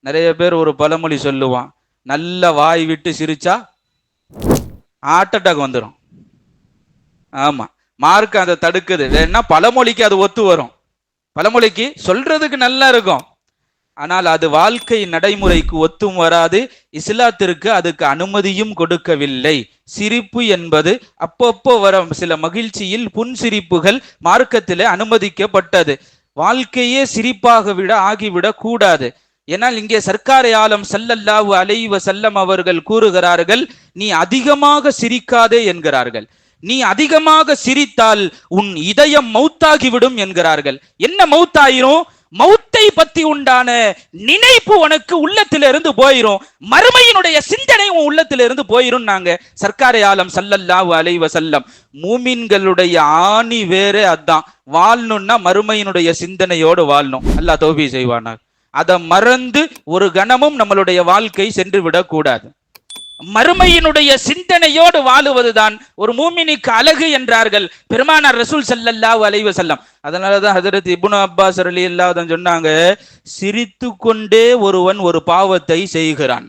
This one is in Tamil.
நிறைய பேர் ஒரு பழமொழி சொல்லுவான், நல்ல வாய் விட்டு சிரிச்சா ஹார்ட் அட்டாக் வந்துடும். ஆமா, மார்க் அதை தடுக்குது. வேணா பழமொழிக்கு அது ஒத்து வரும், பழமொழிக்கு சொல்றதுக்கு நல்லா இருக்கும், ஆனால் அது வாழ்க்கை நடைமுறைக்கு ஒத்தும் வராது. இஸ்லாத்திற்கு அதுக்கு அனுமதியும் கொடுக்கவில்லை. சிரிப்பு என்பது அப்பப்போ வர சில மகிழ்ச்சியில் புன்சிரிப்புகள் மார்க்கத்திலே அனுமதிக்கப்பட்டது. வாழ்க்கையே சிரிப்பாக விட ஆகிவிடக் கூடாது. ஏனால் இங்கே சர்க்காரை ஆலம் ஸல்லல்லாஹு அலைஹி வஸல்லம் அவர்கள் கூறுகிறார்கள், நீ அதிகமாக சிரிக்காதே என்கிறார்கள். நீ அதிகமாக சிரித்தால் உன் இதயம் மௌத்தாகிவிடும் என்கிறார்கள். என்ன மௌத்தாயிரும்? மௌத்தை பத்தி உண்டான நினைப்பு உனக்கு உள்ளத்திலிருந்து போயிரும், மறுமையினுடைய சிந்தனை உன் உள்ளத்திலிருந்து போயிரும். நாங்க சர்க்காரை ஆலம் ஸல்லல்லாஹு அலைஹி வஸல்லம், மூமின்களுடைய ஆணி வேறே அதான். வாழணும்னா மறுமையினுடைய சிந்தனையோடு வாழணும். அல்லாஹ் தௌஃபீக் செய்வானாக. அதை மறந்து ஒரு கணமும் நம்மளுடைய வாழ்க்கை சென்று விடக்கூடாது. மறுமையினுடைய சிந்தனையோடு வாழுவதுதான் ஒரு மூமினுக்கு அழகு என்றார்கள் பெருமானார் ரசூல் ஸல்லல்லாஹு அலைஹி வஸல்லம். அதனாலதான் ஹஜ்ரத் இப்னு அப்பாஸ் ரலியல்லாஹு அன்ஹு சொன்னாங்க, சிரித்து கொண்டே ஒருவன் ஒரு பாவத்தை செய்கிறான்,